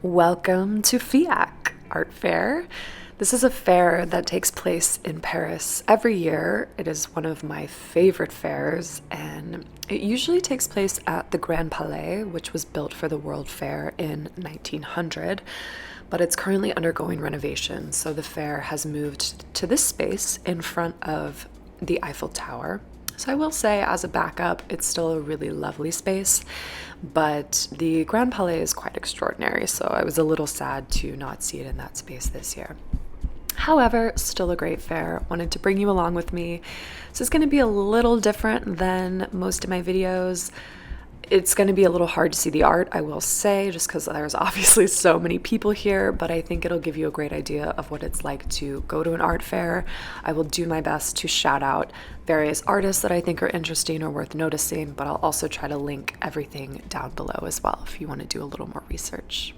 Welcome to FIAC Art Fair. This is a fair that takes place in Paris every year. It is one of my favorite fairs, and it usually takes place at the Grand Palais, which was built for the World Fair in 1900, but it's currently undergoing renovation, so the fair has moved to this space in front of the Eiffel Tower. So I will say, as a backup, it's still a really lovely space, but the Grand Palais is quite extraordinary, so I was a little sad to not see it in that space this year. However, still a great fair. Wanted to bring you along with me. This is going to be a little different than most of my videos. It's going to be a little hard to see the art, I will say, just because there's obviously so many people here, but I think it'll give you a great idea of what it's like to go to an art fair. I will do my best to shout out various artists that I think are interesting or worth noticing, but I'll also try to link everything down below as well if you want to do a little more research.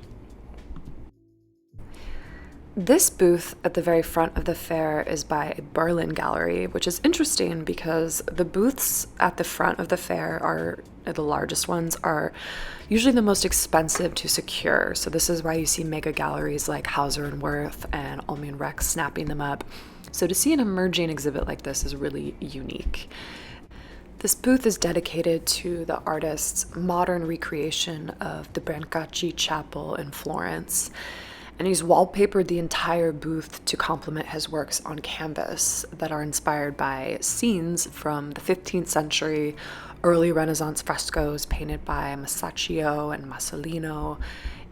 This booth at the very front of the fair is by Bayrle Gallery, which is interesting because the booths at the front of the fair the largest ones, are usually the most expensive to secure. So this is why you see mega galleries like Hauser and Wirth and Almine Rech snapping them up. So to see an emerging exhibit like this is really unique. This booth is dedicated to the artist's modern recreation of the Brancacci Chapel in Florence. And he's wallpapered the entire booth to complement his works on canvas that are inspired by scenes from the 15th century, early Renaissance frescoes painted by Masaccio and Masolino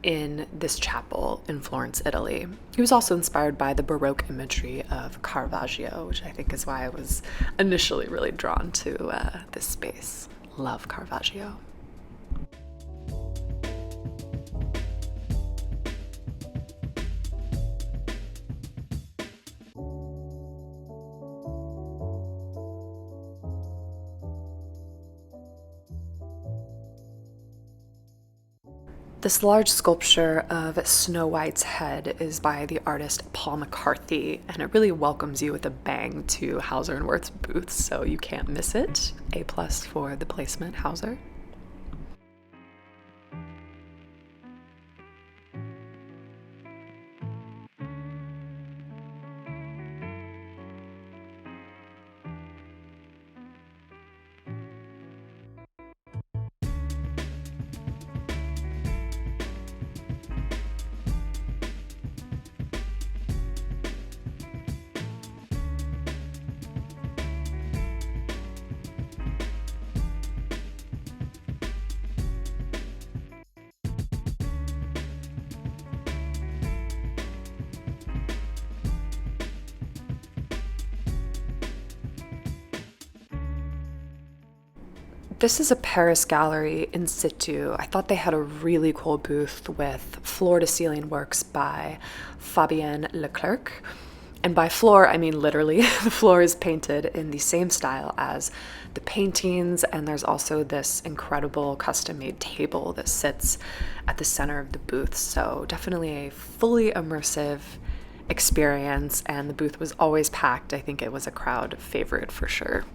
in this chapel in Florence, Italy. He was also inspired by the Baroque imagery of Caravaggio, which I think is why I was initially really drawn to this space. Love Caravaggio. This large sculpture of Snow White's head is by the artist Paul McCarthy, and it really welcomes you with a bang to Hauser and Wirth's booths, so you can't miss it. A+ for the placement, Hauser. This is a Paris gallery in Situ. I thought they had a really cool booth with floor-to-ceiling works by Fabienne Leclerc. And by floor, I mean literally. The floor is painted in the same style as the paintings, and there's also this incredible custom-made table that sits at the center of the booth. So definitely a fully immersive experience, and the booth was always packed. I think it was a crowd favorite for sure.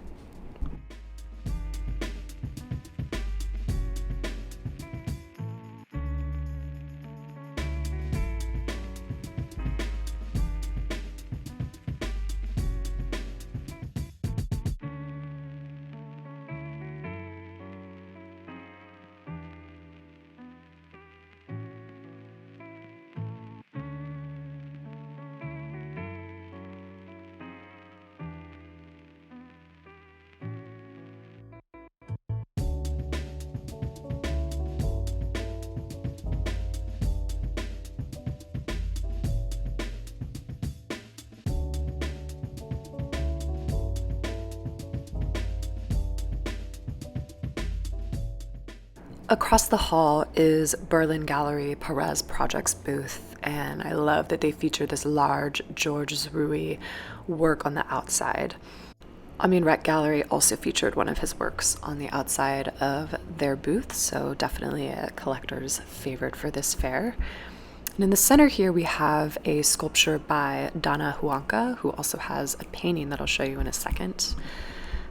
Across the hall is Berlin Gallery Perez Projects booth, and I love that they feature this large Georges Rouy work on the outside. Rech Gallery also featured one of his works on the outside of their booth, so definitely a collector's favorite for this fair. And in the center here we have a sculpture by Donna Huanca, who also has a painting that I'll show you in a second.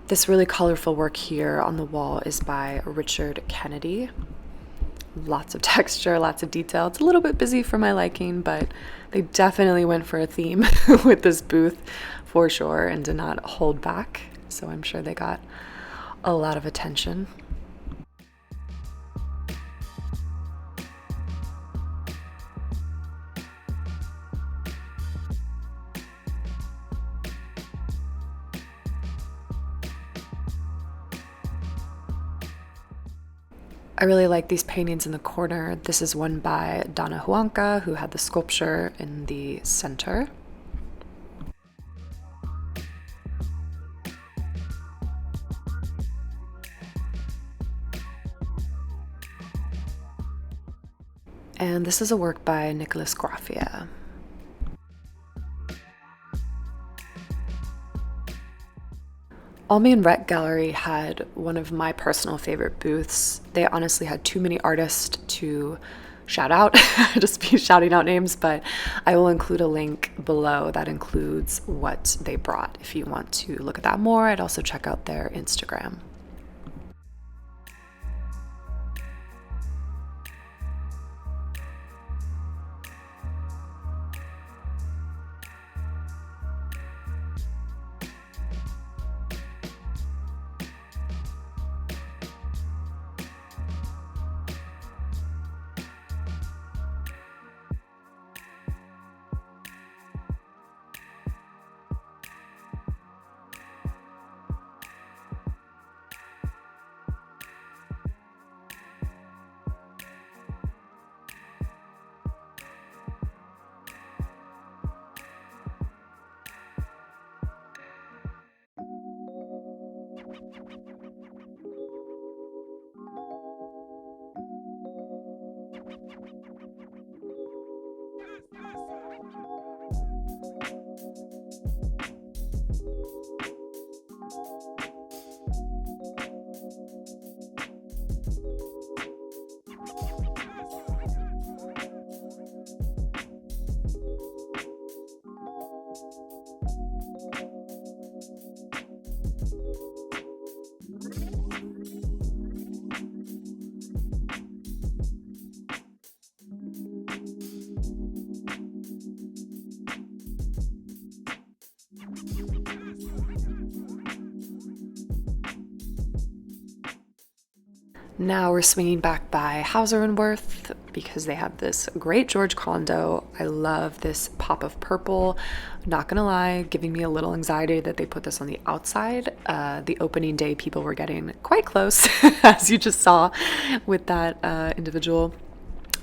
This really colorful work here on the wall is by Richard Kennedy. lots of texture, lots of detail. It's a little bit busy for my liking, but they definitely went for a theme with this booth for sure and did not hold back. So I'm sure they got a lot of attention. I really like these paintings in the corner. This is one by Donna Huanca, who had the sculpture in the center. And this is a work by Nicholas Grafia. Almine Rech Gallery had one of my personal favorite booths. They honestly had too many artists to shout out, just be shouting out names, but I will include a link below that includes what they brought. If you want to look at that more, I'd also check out their Instagram. Now we're swinging back by Hauser and Wirth because they have this great George Condo. I love this pop of purple. Not gonna lie, giving me a little anxiety that they put this on the outside. The opening day people were getting quite close, as you just saw with that individual.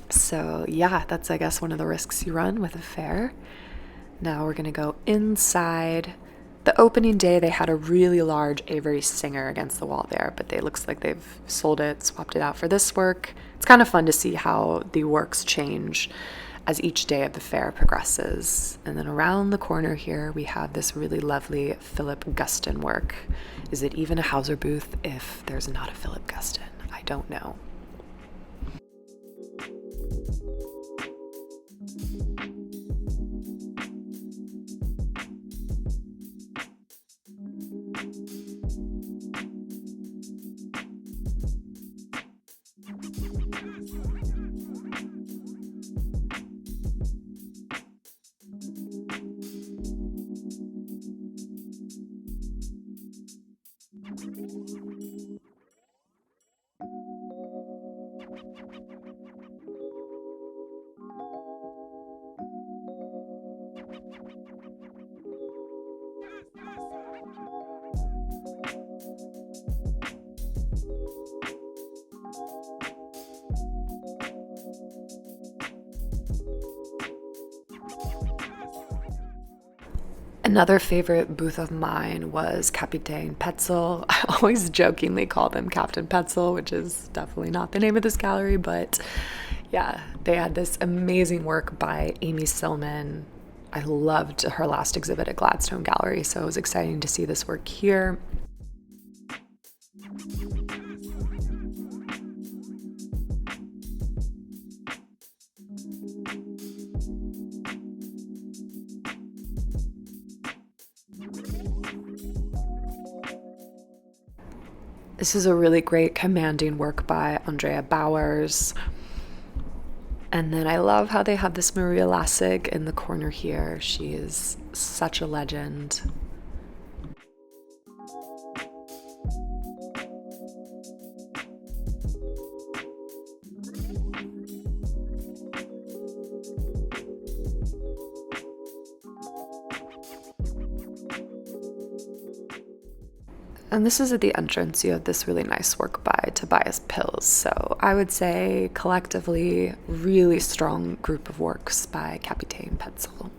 So yeah, that's I guess one of the risks you run with a fair. Now we're gonna go inside. The opening day, they had a really large Avery Singer against the wall there, but it looks like they've sold it, swapped it out for this work. It's kind of fun to see how the works change as each day of the fair progresses. And then around the corner here, we have this really lovely Philip Guston work. Is it even a Hauser booth if there's not a Philip Guston? I don't know. Another favorite booth of mine was Capitain Petzel. I always jokingly call them Captain Petzel, which is definitely not the name of this gallery, but yeah, they had this amazing work by Amy Sillman. I loved her last exhibit at Gladstone Gallery, so it was exciting to see this work here. This is a really great commanding work by Andrea Bowers. And then I love how they have this Maria Lassig in the corner here. She is such a legend. And this is at the entrance. You have this really nice work by Tobias Pills. So I would say collectively, really strong group of works by Capitain Petzel.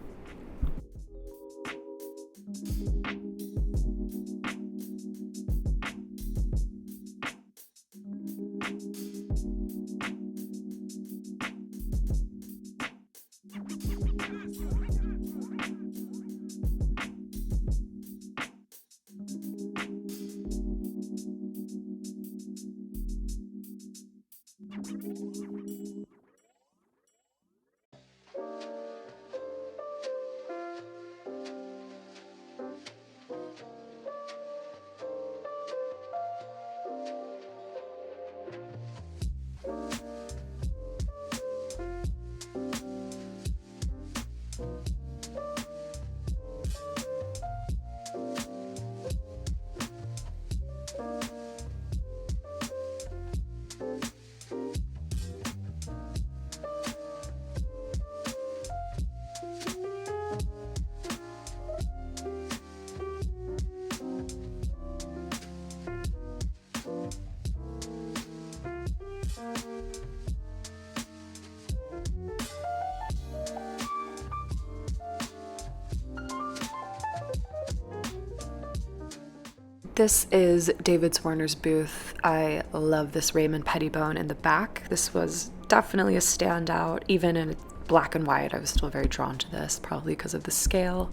This is David Zwirner's booth. I love this Raymond Pettibon in the back. This was definitely a standout. Even in black and white, I was still very drawn to this, probably because of the scale.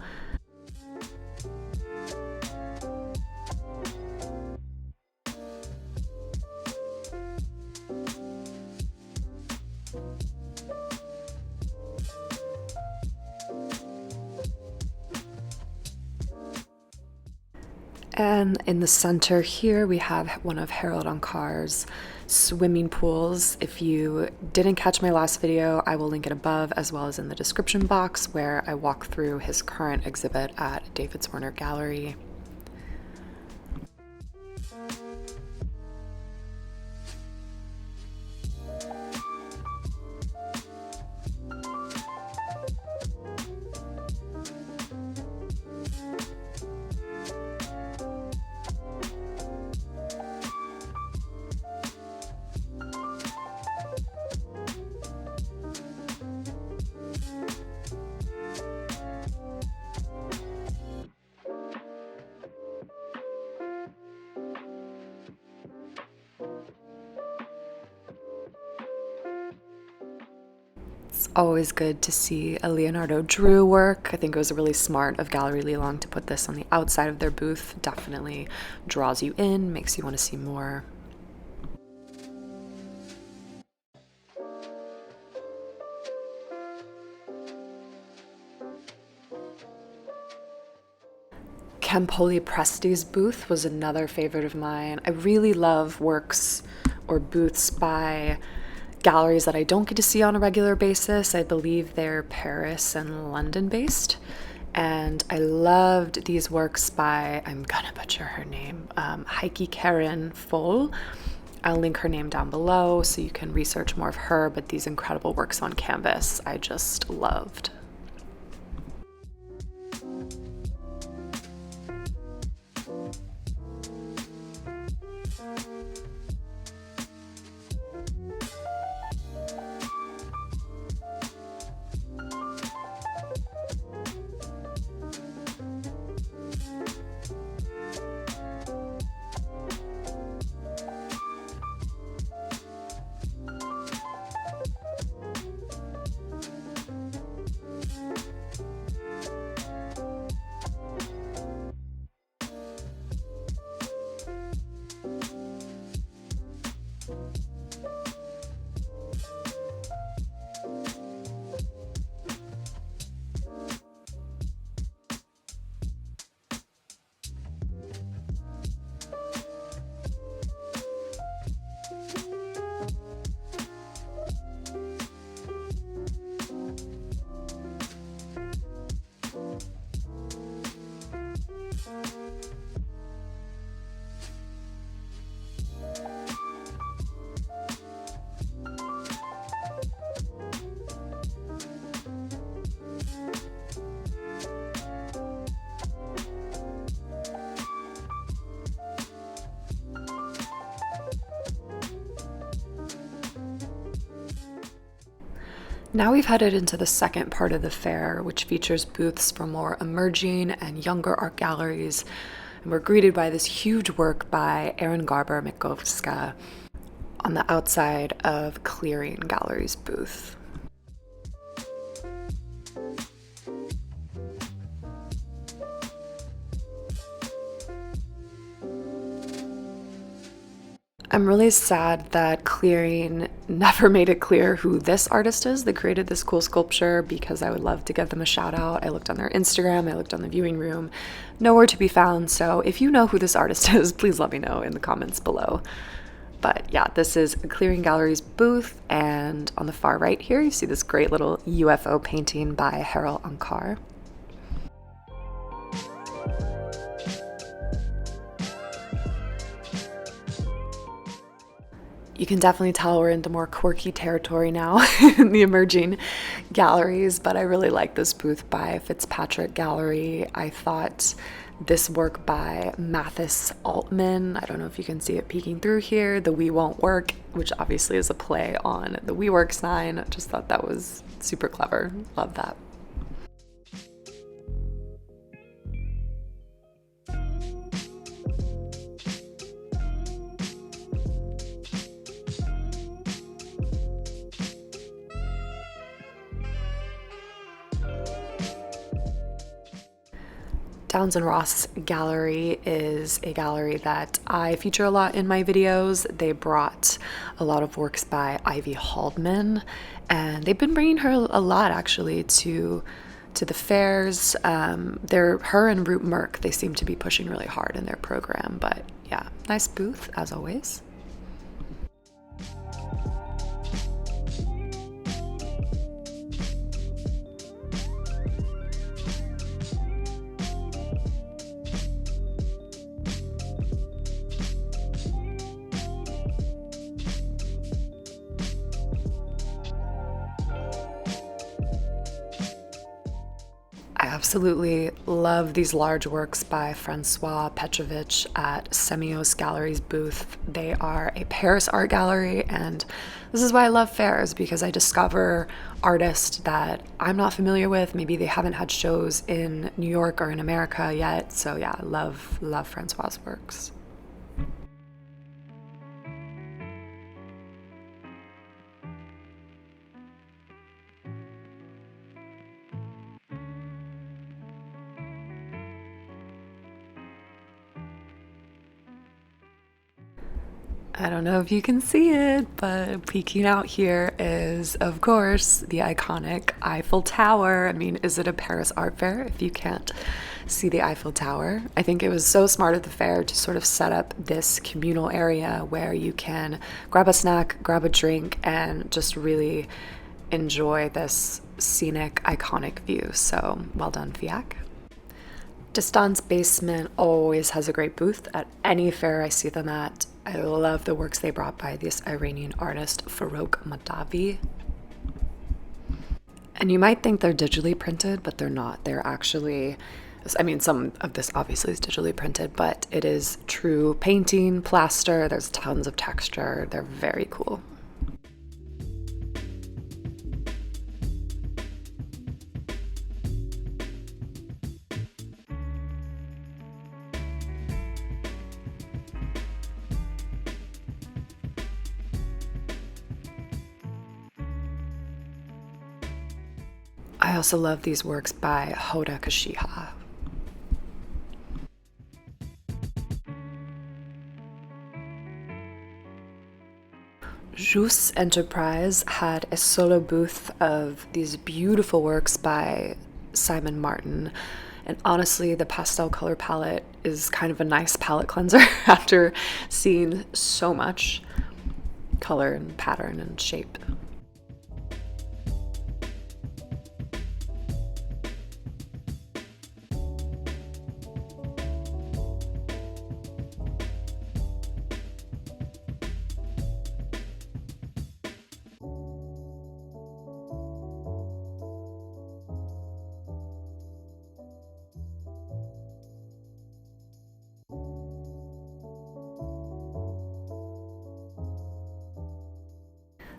And in the center here, we have one of Harold Ancar's swimming pools. If you didn't catch my last video, I will link it above as well as in the description box where I walk through his current exhibit at David Zwirner Gallery. It's always good to see a Leonardo Drew work. I think it was really smart of Gallery Lelong to put this on the outside of their booth. Definitely draws you in, makes you want to see more. Campoli Presti's booth was another favorite of mine. I really love works or booths by galleries that I don't get to see on a regular basis. I believe they're Paris and London based. And I loved these works by, I'm gonna butcher her name, Heike-Karin Föll. I'll link her name down below so you can research more of her, but these incredible works on canvas I just loved. Now we've headed into the second part of the fair, which features booths for more emerging and younger art galleries. And we're greeted by this huge work by Garber-Maikovska on the outside of Clearing Gallery's booth. I'm really sad that Clearing never made it clear who this artist is that created this cool sculpture, because I would love to give them a shout out. I looked on their Instagram, I looked on the viewing room, nowhere to be found. So if you know who this artist is, please let me know in the comments below. But yeah, this is Clearing Gallery's booth, and on the far right here, you see this great little UFO painting by Ancart. You can definitely tell we're into more quirky territory now in the emerging galleries, but I really like this booth by Fitzpatrick Gallery. I thought this work by Mathis Altman, I don't know if you can see it peeking through here, the We Won't Work, which obviously is a play on the WeWork sign. I just thought that was super clever. Love that. Downs and Ross Gallery is a gallery that I feature a lot in my videos. They brought a lot of works by Ivy Haldeman, and they've been bringing her a lot actually to the fairs. Her and Root Merck, they seem to be pushing really hard in their program, but yeah, nice booth as always. I absolutely love these large works by Francois Petrovich at Semios Gallery's booth. They are a Paris art gallery, and this is why I love fairs, because I discover artists that I'm not familiar with. Maybe they haven't had shows in New York or in America yet. So yeah, I love Francois' works. I don't know if you can see it, but peeking out here is, of course, the iconic Eiffel Tower. I mean, is it a Paris art fair if you can't see the Eiffel Tower? I think it was so smart at the fair to sort of set up this communal area where you can grab a snack, grab a drink, and just really enjoy this scenic, iconic view. So well done, FIAC. Distan's Basement always has a great booth at any fair I see them at. I love the works they brought by this Iranian artist, Farouk Madavi. And you might think they're digitally printed, but they're not. They're actually, I mean, some of this obviously is digitally printed, but it is true painting, plaster. There's tons of texture. They're very cool. I also love these works by Hoda Kashiha. Jus Enterprise had a solo booth of these beautiful works by Simon Martin. And honestly, the pastel color palette is kind of a nice palette cleanser after seeing so much color and pattern and shape.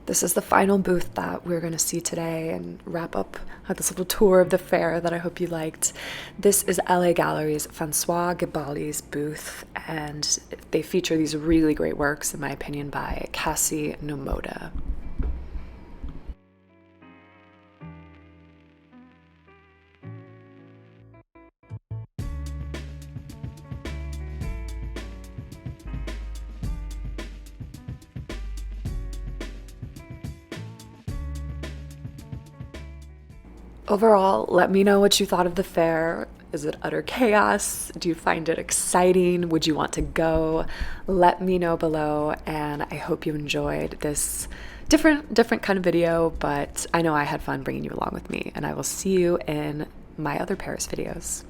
This is the final booth that we're going to see today and wrap up this little tour of the fair that I hope you liked. This is LA Gallery's Francois Gabali's booth, and they feature these really great works, in my opinion, by Cassie Nomoda. Overall, let me know what you thought of the fair. Is it utter chaos? Do you find it exciting? Would you want to go? Let me know below, and I hope you enjoyed this different kind of video, but I know I had fun bringing you along with me, and I will see you in my other Paris videos.